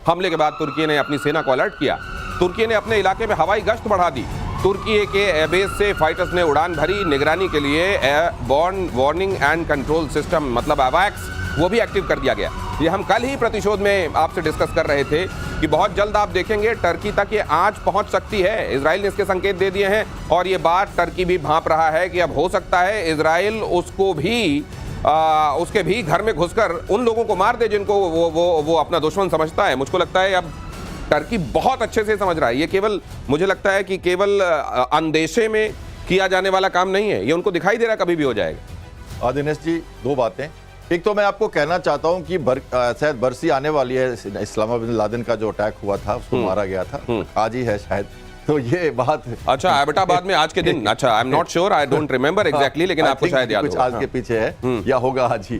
हमले के बाद तुर्की ने अपनी सेना को अलर्ट किया। तुर्की ने अपने इलाके में हवाई गश्त बढ़ा दी। तुर्की के एयरबेस से फाइटर्स ने उड़ान भरी। निगरानी के लिए airborne warning and control system मतलब अवैक्स वो भी एक्टिव कर दिया गया। ये हम कल ही प्रतिशोध में आपसे डिस्कस कर रहे थे कि बहुत जल्द आप देखेंगे टर्की तक ये आंच पहुंच सकती है। इजराइल ने इसके संकेत दे दिए हैं और ये बात टर्की भी भांप रहा है कि अब हो सकता है इजराइल उसको भी उसके भी घर में घुसकर उन लोगों को मार दे जिनको वो अपना दुश्मन समझता है। मुझको लगता है अब टर्की बहुत अच्छे से समझ रहा है। ये केवल मुझे लगता है कि केवल अंदेशे में किया जाने वाला काम नहीं है, ये उनको दिखाई दे रहा कभी भी हो जाएगा। दिनेश जी, दो बातें। एक तो मैं आपको कहना चाहता हूं कि शायद बरसी आने वाली है। इस्लामा बिन लादेन का जो अटैक हुआ था उसको मारा गया था, आज ही है शायद। तो ये बात अच्छा एबटाबाद में आज के दिन, अच्छा I am not sure, I don't remember exactly, लेकिन आपको शायद याद कुछ आज के पीछे है या होगा आज ही।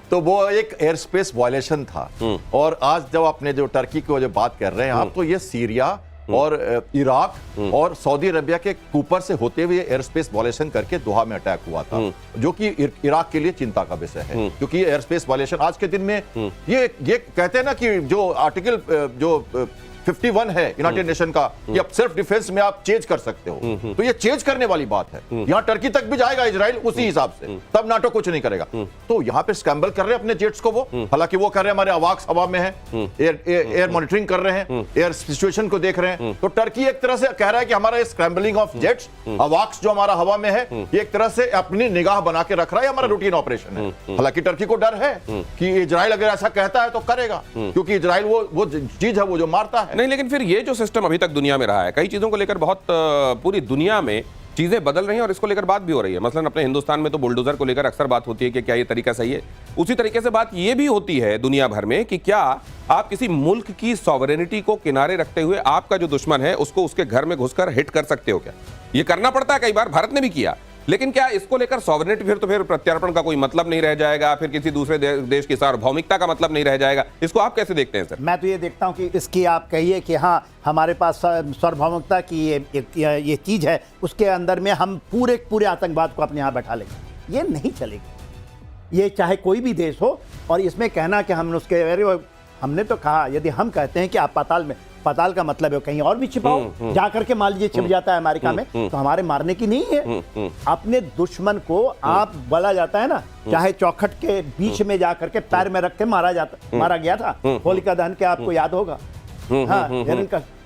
तो वो एक एयर स्पेस वायलेशन था। और आज जब आपने जो टर्की की जो बात कर रहे हैं आप, तो ये सीरिया और इराक और सऊदी अरबिया के ऊपर से होते हुए एयर स्पेस वायलेशन करके दोहा में अटैक हुआ था, जो कि इराक के लिए चिंता का विषय है। क्योंकि ये एयर स्पेस वायलेशन आज के दिन में ये कहते हैं ना कि जो आर्टिकल जो 51 है यूनाइटेड नेशन का, कि अब सेल्फ डिफेंस में आप चेंज कर सकते हो, तो ये चेंज करने वाली बात है। यहां टर्की तक भी जाएगा इजराइल उसी हिसाब से, तब नाटो कुछ नहीं करेगा। तो यहां पे स्क्रैम्बल कर रहे हैं अपने जेट्स को वो, हालांकि वो कर रहे हैं हमारे अवाक्स हवा में है, एयर मॉनिटरिंग कर रहे हैं, एयर सिचुएशन को देख रहे हैं। तो टर्की एक तरह से कह रहा है कि हमारा स्क्रैम्बलिंग ऑफ जेट्स, अवाक्स जो हमारा हवा में है, ये एक तरह से अपनी निगाह बना के रख रहा है, हमारा रूटीन ऑपरेशन है। हालांकि टर्की को डर है कि इजराइल अगर ऐसा कहता है तो करेगा, क्योंकि इजराइल वो चीज है वो जो मारता है। नहीं, लेकिन फिर ये जो सिस्टम अभी तक दुनिया में रहा है, कई चीजों को लेकर बहुत पूरी दुनिया में चीजें बदल रही हैं और इसको लेकर बात भी हो रही है। मसलन अपने हिंदुस्तान में तो बुलडोजर को लेकर अक्सर बात होती है कि क्या ये तरीका सही है। उसी तरीके से बात ये भी होती है दुनिया भर में कि क्या आप किसी मुल्क की सॉवरेनिटी को किनारे रखते हुए आपका जो दुश्मन है उसको उसके घर में घुसकर हिट कर सकते हो क्या? ये करना पड़ता है, कई बार भारत ने भी किया। लेकिन क्या इसको लेकर सॉवरेनिटी फिर प्रत्यार्पण का कोई मतलब नहीं रह जाएगा, फिर किसी दूसरे देश की सार्वभौमिकता का मतलब नहीं रह जाएगा? इसको आप कैसे देखते हैं सर? मैं तो ये देखता हूं कि इसकी आप कहिए कि हाँ हमारे पास सार्वभौमिकता की ये चीज़ है, उसके अंदर में हम पूरे आतंकवाद को अपने यहाँ बैठा लेंगे, ये नहीं चलेगी। ये चाहे कोई भी देश हो। और इसमें कहना कि हमने तो कहा, यदि हम कहते हैं कि आप पाताल का मतलब है कहीं और भी छिपाओ, जाकर के मान लीजिए छिप जाता है अमेरिका में, तो हमारे मारने की नहीं है। अपने दुश्मन को आप बोला जाता है ना, चाहे चौखट के बीच में जाकर के पैर में रख के मारा गया था होलिका दहन के, आपको याद होगा। हाँ,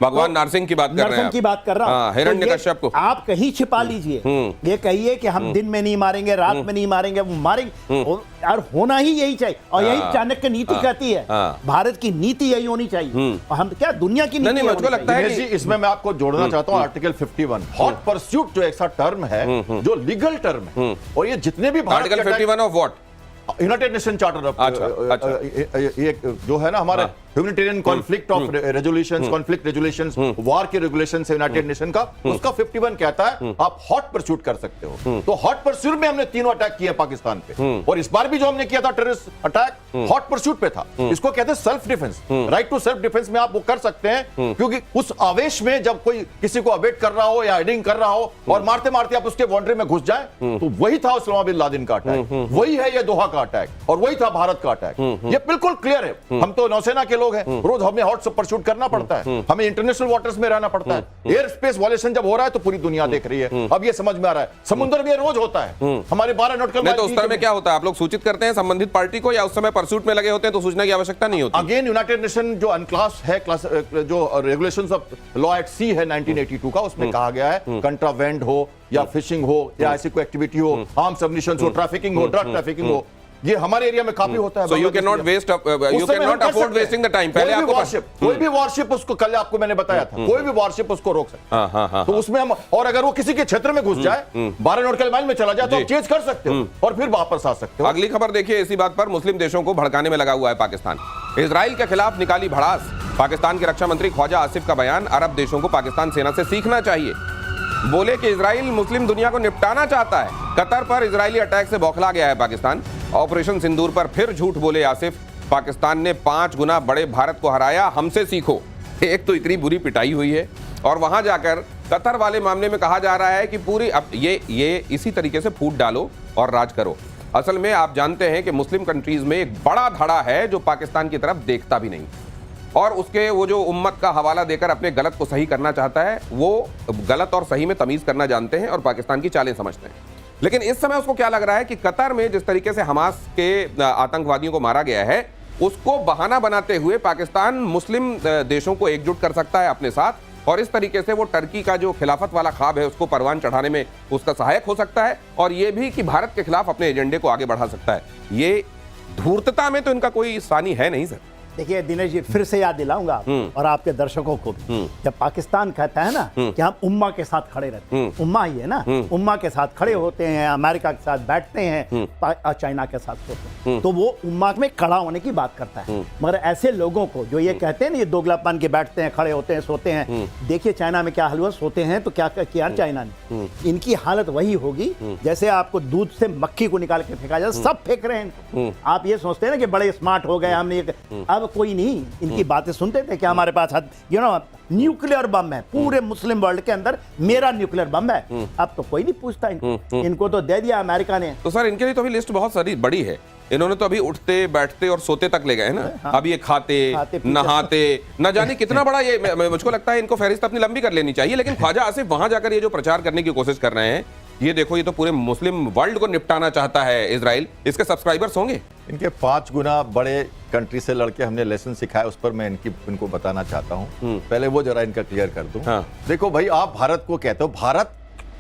भगवान नरसिंह की बात कर रहे हैं, नरसिंह की बात कर रहा हूं। हिरण्यकश्यप को आप कहीं छिपा लीजिए, ये कहिए कि हम दिन में नहीं मारेंगे, रात में नहीं मारेंगे, वो मारेंगे। और होना ही यही चाहिए, और यही चाणक्य नीति कहती है। भारत की नीति यही होनी चाहिए, और हम क्या दुनिया की नीति। मुझको लगता है कि इसमें मैं आपको जोड़ना चाहता हूं आर्टिकल 51 हॉट परस्यूट, जो ऐसा टर्म है जो लीगल टर्म है, और ये जितने भी article 51 of what? United nation charter of ये जो है ना हमारे humanitarian conflict of resolutions, conflict resolutions, war के रेगुलेशंस है यूनाइटेड नेशन का, उसका 51 कहता है आप हॉट परस्यूट कर सकते हो। तो हॉट परस्यूट में हमने तीनों अटैक किए पाकिस्तान पे, और इस बार भी जो हमने किया था टेररिस्ट अटैक हॉट परस्यूट पे था। इसको कहते हैं self defence, right to self defence में आप वो कर सकते हैं, क्योंकि उस आवेश में जब कोई किसी को अबेट कर रहा हो या हाइडिंग कर रहा हो और मारते मारते आप उसके बाउंड्री में घुस जाए, तो वही था उस्मामा बिन लादेन का अटैक, वही है ये दोहा का अटैक, और वही था भारत का अटैक। ये बिल्कुल क्लियर है। हम तो नौसेना के लोग हैं, रोज हमें हॉट परस्यूट करना पड़ता है, हमें इंटरनेशनल वाटर्स में रहना पड़ता है। एयर स्पेस वायलेशन जब हो रहा है तो पूरी दुनिया देख रही है, अब ये समझ में आ रहा है। समुद्र में रोज होता है, हमारे 12 नॉटिकल माइल। तो उस तरह में क्या होता है, आप लोग सूचित करते हैं संबंधित पार्टी को, या उस समय परस्यूट में लगे होते हैं तो सूचना की आवश्यकता नहीं होती? अगेन यूनाइटेड नेशन जो अनक्लास है, जो रेगुलेशंस ऑफ लॉ एट सी है 1982 का, उसमें कहा गया है कंट्राबैंड हो या फिशिंग हो या ऐसी कोई एक्टिविटी हो, आर्म्स सबमिशंस हो, ट्रैफिकिंग हो, ड्रग ट्रैफिकिंग हो, ये हमारे एरिया में काफी होता है। So you cannot waste, you cannot afford wasting the time। पहले आपको कोई भी वॉरशिप उसको, कल आपको मैंने बताया था, कोई भी वॉरशिप उसको रोक सकता है। तो उसमें हम, और अगर वो किसी के क्षेत्र में घुस जाए, 12 नॉटिकल माइल में चला जाए, तो आप चेंज कर सकते हो और फिर वापस आ सकते हो। अगली खबर देखिए, इसी बात पर मुस्लिम देशों को भड़काने में लगा हुआ है पाकिस्तान। इजराइल के खिलाफ निकाली भड़ास। पाकिस्तान के रक्षा मंत्री ख्वाजा आसिफ का बयान, अरब देशों को पाकिस्तान सेना से सीखना चाहिए। बोले कि इजराइल मुस्लिम दुनिया को निपटाना चाहता है। कतर पर इजरायली अटैक से बौखला गया है पाकिस्तान। ऑपरेशन सिंदूर पर फिर झूठ बोले आसिफ। पाकिस्तान ने 5 गुना बड़े भारत को हराया, हमसे सीखो। एक तो इतनी बुरी पिटाई हुई है, और वहां जाकर कतर वाले मामले में कहा जा रहा है कि पूरी अब ये इसी तरीके से फूट डालो और राज करो। असल में आप जानते हैं कि मुस्लिम कंट्रीज में एक बड़ा धड़ा है जो पाकिस्तान की तरफ देखता भी नहीं। और उसके वो जो उम्मत का हवाला देकर अपने गलत को सही करना चाहता है, वो गलत और सही में तमीज़ करना जानते हैं और पाकिस्तान की चालें समझते हैं। लेकिन इस समय उसको क्या लग रहा है कि कतर में जिस तरीके से हमास के आतंकवादियों को मारा गया है, उसको बहाना बनाते हुए पाकिस्तान मुस्लिम देशों को एकजुट कर सकता है अपने साथ, और इस तरीके से वो टर्की का जो खिलाफत वाला ख्वाब है उसको परवान चढ़ाने में उसका सहायक हो सकता है, और ये भी कि भारत के खिलाफ अपने एजेंडे को आगे बढ़ा सकता है। ये धूर्तता में तो इनका कोई सानी है नहीं सर। देखिए दिनेश जी, फिर से याद दिलाऊंगा और आपके दर्शकों को भी, जब पाकिस्तान कहता है ना कि हम उम्मा के साथ खड़े रहते हैं, उम्मा ही है ना, उम्मा के साथ खड़े होते हैं, अमेरिका के साथ बैठते हैं और चाइना के साथ सोते हैं, तो वो उम्मा में खड़ा होने की बात करता है। मगर ऐसे लोगों को जो ये कहते हैं ना, ये दोगलापन के बैठते हैं, खड़े होते हैं, सोते हैं, देखिए चाइना में क्या हाल हुआ, सोते हैं तो क्या किया चाइना ने, इनकी हालत वही होगी जैसे आपको दूध से मक्खी को निकाल के फेंका जाए, सब फेंक रहे हैं इनको। आप ये सोचते हैं ना कि बड़े स्मार्ट हो गए हमने, अब कोई नहीं इनकी बातें सुनते थे कि हमारे पास न्यूक्लियर बम है, पूरे मुस्लिम वर्ल्ड के अंदर मेरा न्यूक्लियर बम है। अब तो कोई नहीं पूछता इनको तो दे दिया अमेरिका ने। तो सर इनके लिए तो अभी लिस्ट बहुत सारी बड़ी है, इन्होंने तो अभी उठते बैठते और सोते तक ले गए हैं ना। हाँ। अब ये खाते नहाते न जाने कितना बड़ा, ये मुझको लगता है इनको फहरिस्त अपनी लंबी कर लेनी चाहिए। लेकिन ख्वाजा आसिफ वहां जाकर ये जो प्रचार करने की कोशिश कर रहे हैं, ये देखो, ये तो पूरे मुस्लिम वर्ल्ड को निपटाना चाहता है इजराइल। इसके सब्सक्राइबर्स होंगे इनके 5 गुना बड़े कंट्री से लड़के हमने लेसन सिखाया, उस पर मैं इनको बताना चाहता हूँ। पहले वो जरा इनका क्लियर कर दूं। हाँ। देखो भाई, आप भारत को कहते हो, भारत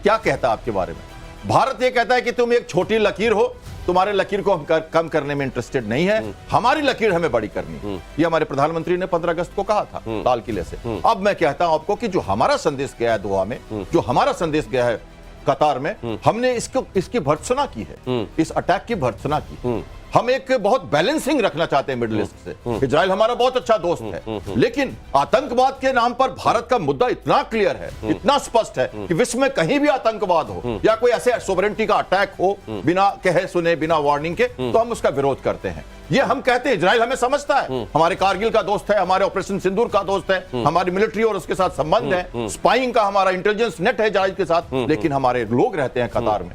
क्या कहता है आपके बारे में? भारत ये कहता है कि तुम एक छोटी लकीर हो, तुम्हारे लकीर को हम कम करने में इंटरेस्टेड नहीं है, हमारी लकीर हमें बड़ी करनी। ये हमारे प्रधानमंत्री ने 15 अगस्त को कहा था लाल किले से। अब मैं कहता हूं आपको कि जो हमारा संदेश गया है दोहा में, जो हमारा संदेश गया है कतार में, हमने इसकी भर्त्सना की है, इस अटैक की भर्त्सना की। हम एक बहुत बैलेंसिंग रखना चाहते हैं मिडिल ईस्ट से। इजराइल हमारा बहुत अच्छा दोस्त है, लेकिन आतंकवाद के नाम पर भारत का मुद्दा इतना क्लियर है, इतना स्पष्ट है कि विश्व में कहीं भी आतंकवाद हो या कोई ऐसे सोवरेनिटी का अटैक हो बिना कहे सुने, बिना वार्निंग के, तो हम उसका विरोध करते हैं। ये हम कहते हैं, इजराइल हमें समझता है, हमारे कारगिल का दोस्त है, हमारे ऑपरेशन सिंदूर का दोस्त है, हमारी मिलिट्री और उसके साथ संबंध है, स्पाइंग का हमारा इंटेलिजेंस नेट है इजराइल के साथ। लेकिन हमारे लोग रहते हैं कतार में,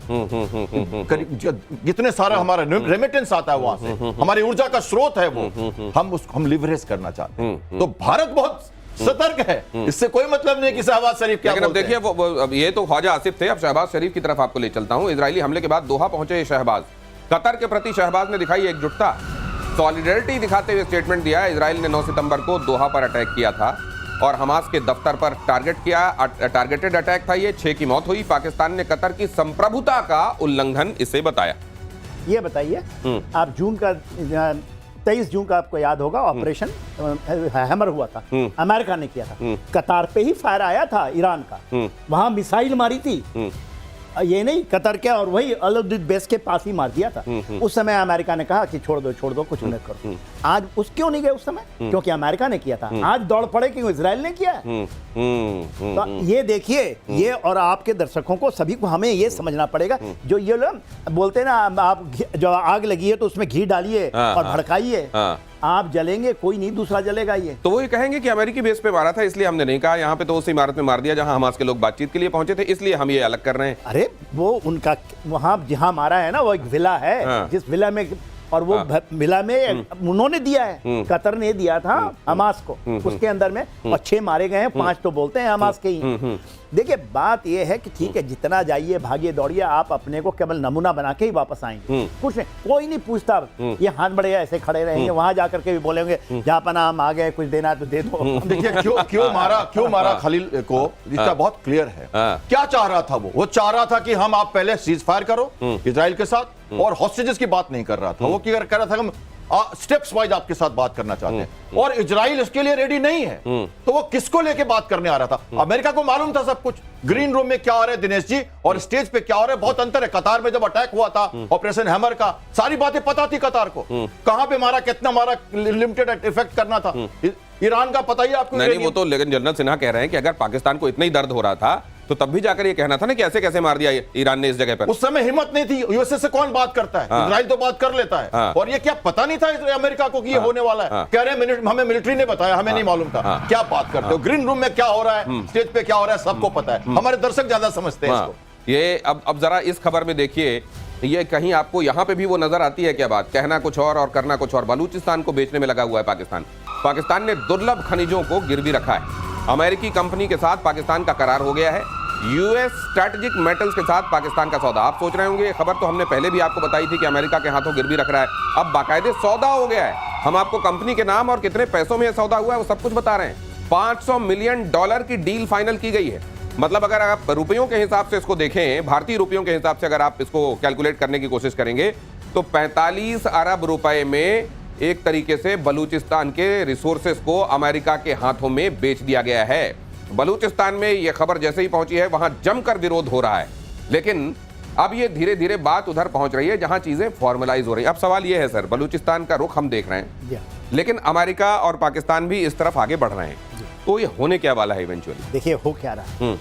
कितने सारा हमारा रेमिटेंस आता है वहां से, हमारी ऊर्जा का स्रोत है वो, हम लिवरेज करना चाहते हैं। तो भारत बहुत सतर्क है, इससे कोई मतलब नहीं कि शहबाज शरीफ क्या लेकिन अब देखिए, वो ये तो ख्वाजा आसिफ थे, अब शहबाज शरीफ की तरफ आपको ले चलता हूं। इजरायली हमले के बाद दोहा पहुंचे शहबाज, कतर के प्रति शहबाज ने दिखाई एकजुटता, सॉलिडरिटी दिखाते हुए स्टेटमेंट दिया। इजराइल ने 9 सितंबर को दोहा पर अटैक किया था और हमास के दफ्तर पर टारगेट किया, टारगेटेड अटैक था ये, 6 की मौत हुई। पाकिस्तान ने कतर की संप्रभुता का उल्लंघन इसे बताया। ये बताइए, आप जून का 23 जून का आपको याद होगा, ऑपरेशन हैमर हुआ था, अमेरिका ने किया था, कतार पे ही फायर आया था ईरान का, वहां मिसाइल मारी थी, ये नहीं कतर के, और वही अल-उद बेस के पास ही मार दिया था। उस समय अमेरिका ने कहा कि छोड़ दो, कुछ मत करो। आज उस क्यों नहीं गए उस समय? क्योंकि अमेरिका ने किया था। आज दौड़ पड़े क्यों? इजराइल ने किया है। तो ये देखिए, ये और आपके दर्शकों को सभी को हमें ये समझना पड़ेगा, जो ये लोग बोलते हैं ना, आप जो आग लगी है तो उसमें घी डालिए और भड़काइए, आप जलेंगे, कोई नहीं दूसरा जलेगा। ये तो वो ये कहेंगे कि अमेरिकी बेस पे मारा था इसलिए हमने नहीं कहा, यहाँ पे तो उस इमारत में मार दिया जहां हमास के लोग बातचीत के लिए पहुंचे थे, इसलिए हम ये अलग कर रहे हैं। अरे वो उनका वहां जहां मारा है ना, वो एक विला है, जिस विला में, और वो विला में उन्होंने दिया है, कतर ने दिया था हमास को, उसके अंदर में, और 6 मारे गए हैं, 5 तो बोलते हैं हमास के ही। देखिए बात यह है कि ठीक है, जितना जाइए, भागिए, दौड़िए, आप अपने को केवल नमूना बना के ही वापस आएंगे, कुछ नहीं, कोई नहीं पूछता। ये हाथ बड़े ऐसे खड़े रहेंगे, वहां जाकर के भी बोलेंगे जहाँ पना हम आ गए, कुछ देना है तो दे दो। देखिए क्यों मारा खलील को, इसका बहुत क्लियर है। क्या चाह रहा था वो चाह रहा था कि हम, आप पहले सीज फायर करो इजराइल के साथ, और हॉस्टेजेस की बात नहीं कर रहा था वो, क्या कर रहा था, हम स्टेप्स वाइज आपके साथ बात करना चाहते हैं, और इजराइल इसके लिए रेडी नहीं है। तो वो किसको लेके बात करने आ रहा था? अमेरिका को मालूम था सब कुछ, ग्रीन रूम में क्या हो रहा है दिनेश जी, और स्टेज पे क्या हो रहा है, बहुत अंतर है। कतार में जब अटैक हुआ था ऑपरेशन हैमर का, सारी बातें पता थी कतार को, कहां पे मारा, कितना मारा, लिमिटेड इफेक्ट करना था। ईरान का पता ही आपको नहीं, वो तो लेकिन जनरल सिन्हा कह रहे हैं कि अगर पाकिस्तान को इतना ही दर्द हो रहा था तो तब भी जाकर ये कहना था ना कि ऐसे कैसे मार दिया ईरान ने इस जगह पर। उस समय हिम्मत नहीं थी, यूएसए से कौन बात करता है? इजराइल तो बात कर लेता है। और ये क्या पता नहीं था अमेरिका को कि ये होने वाला है? कह रहे हैं हमें मिलिट्री ने बताया, हमें नहीं मालूम था। क्या बात करते हो? ग्रीन रूम में क्या हो रहा है, स्टेज पे क्या हो रहा है, सबको पता है। हमारे दर्शक ज्यादा समझते हैं इसको। ये अब जरा इस खबर में देखिए, ये कहीं आपको यहाँ पे भी वो नजर आती है क्या बात? कहना कुछ और करना कुछ और। बलूचिस्तान को बेचने में लगा हुआ है पाकिस्तान। पाकिस्तान ने दुर्लभ खनिजों को गिरवी रखा है। अमेरिकी कंपनी के साथ पाकिस्तान का करार हो गया है। यूएस स्ट्रैटेजिक मेटल्स के साथ पाकिस्तान का सौदा। आप सोच रहे होंगे, ये खबर तो हमने पहले भी आपको बताई थी कि अमेरिका के हाथों गिरवी रख रहा है, अब बाकायदे सौदा हो गया है। हम आपको कंपनी के नाम और कितने पैसों में यह सौदा हुआ है वो सब कुछ बता रहे हैं। $500 मिलियन की डील फाइनल की गई है। मतलब अगर आप रुपयों के हिसाब से इसको देखें, भारतीय रुपयों के हिसाब से अगर आप इसको कैलकुलेट करने की कोशिश करेंगे तो 45 अरब रुपए में एक तरीके से बलूचिस्तान के रिसोर्सेस को अमेरिका के हाथों में बेच दिया गया है। बलूचिस्तान में यह खबर जैसे ही पहुंची है वहां जमकर विरोध हो रहा है, लेकिन अब ये धीरे धीरे बात उधर पहुंच रही है जहां चीजें फॉर्मलाइज हो रही है। अब सवाल यह है सर, बलूचिस्तान का रुख हम देख रहे हैं, लेकिन अमेरिका और पाकिस्तान भी इस तरफ आगे बढ़ रहे हैं, तो ये होने क्या वाला है इवेंचुअली? देखिए हो क्या रहा है,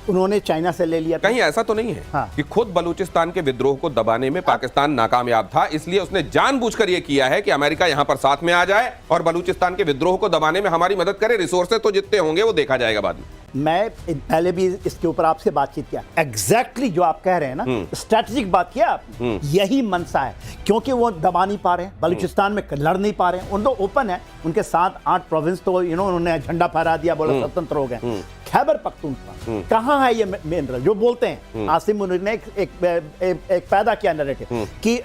उन्होंने चाइना से ले लिया। कहीं ऐसा तो नहीं है हाँ। कि खुद बलूचिस्तान के विद्रोह को दबाने में पाकिस्तान नाकामयाब था, इसलिए उसने जानबूझकर यह किया है कि अमेरिका यहां पर साथ में आ जाए और बलूचिस्तान के विद्रोह को दबाने में हमारी मदद करे। रिसोर्सेज तो जितने होंगे वो देखा जाएगा बाद में। मैं पहले भी इसके ऊपर आपसे बातचीत किया, एग्जैक्टली जो आप कह रहे हैं ना, स्ट्रैटेजिक बात किया आपने, यही मनसा है, क्योंकि वो दबा नहीं पा रहे हैं, बलूचिस्तान में लड़ नहीं पा रहे हैं। उन तो ओपन है, उनके 7-8 प्रोविंस तो उन्होंने झंडा फहरा दिया, बोला स्वतंत्र हो गए। खैबर पख्तूनख्वा कहाँ है ये मिनरल जो बोलते हैं? आसिम मुनीर ने एक पैदा किया नैरेटिव कि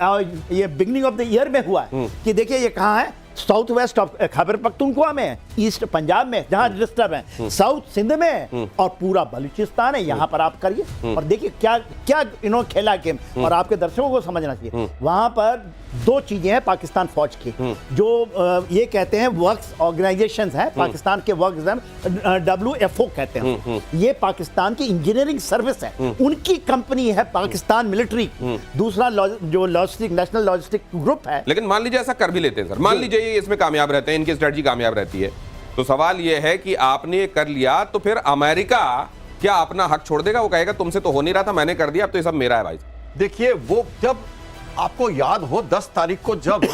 ये बिगनिंग ऑफ द ईयर में हुआ है कि देखिए ये कहाँ है, south west of Khyber Pakhtunkhwa में, ईस्ट पंजाब में जहां डिस्टर्ब है, साउथ सिंध में, और पूरा बलूचिस्तान है। यहां पर आप करिए और देखिए क्या क्या इन्होंने खेला गेम, और आपके दर्शकों को समझना चाहिए वहां पर दो चीजें हैं पाकिस्तान फौज की, जो ये कहते हैं वर्क्स ऑर्गेनाइजेशंस हैं, पाकिस्तान के वर्क्स WFO कहते हैं, ये पाकिस्तान की इंजीनियरिंग सर्विस है, उनकी कंपनी है पाकिस्तान मिलिट्री। दूसरा जो लॉजिस्टिक नेशनल लॉजिस्टिक ग्रुप है। लेकिन मान लीजिए ऐसा कर भी लेते हैं सर, मान लीजिए ये इसमें कामयाब रहते हैं, इनकी स्ट्रेटजी कामयाब रहती है, तो सवाल ये है कि आपने कर लिया तो फिर अमेरिका क्या अपना हक छोड़ देगा? वो कहेगा तुमसे तो हो नहीं रहा था, मैंने कर दिया, अब तो ये सब मेरा है भाई। देखिए, वो जब आपको याद हो 10 तारीख को जब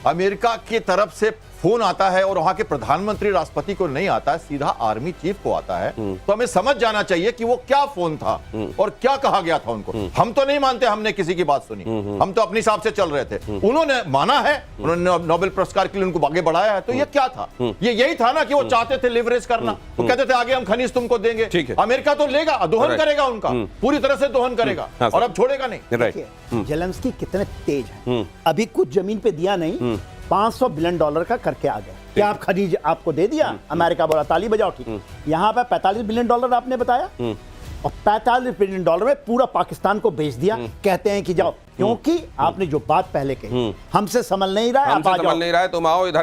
अमेरिका की तरफ से फोन आता है और वहां के प्रधानमंत्री राष्ट्रपति को नहीं आता है, सीधा आर्मी चीफ को आता है, तो हमें समझ जाना चाहिए कि वो क्या फोन था और क्या कहा गया था उनको। हम तो नहीं मानते हमने किसी की बात सुनी, हम तो अपने हिसाब से चल रहे थे। उन्होंने माना है, उन्होंने नोबेल पुरस्कार के लिए उनको आगे बढ़ाया है, तो ये क्या था? ये यही था ना कि वो चाहते थे लिवरेज करना, वो कहते थे आगे हम खनिज तुमको देंगे, अमेरिका तो लेगा, दोहन करेगा, उनका पूरी तरह से दोहन करेगा और अब छोड़ेगा नहीं। देखिए जेलेंस्की कितने तेज हैं, अभी कुछ जमीन पे दिया नहीं, $500 बिलियन का करके आ गए। क्या आप खनिज आपको दे दिया? अमेरिका बोला ताली बजाओ, ठीक। यहाँ पे $45 बिलियन आपने बताया, और $45 बिलियन में पूरा पाकिस्तान को बेच दिया। कहते हैं कि जाओ, क्योंकि आपने जो बात पहले कही, हमसे संभल नहीं रहा है, आप आ जाओ। संभल नहीं रहा है, तुम आओ इधर।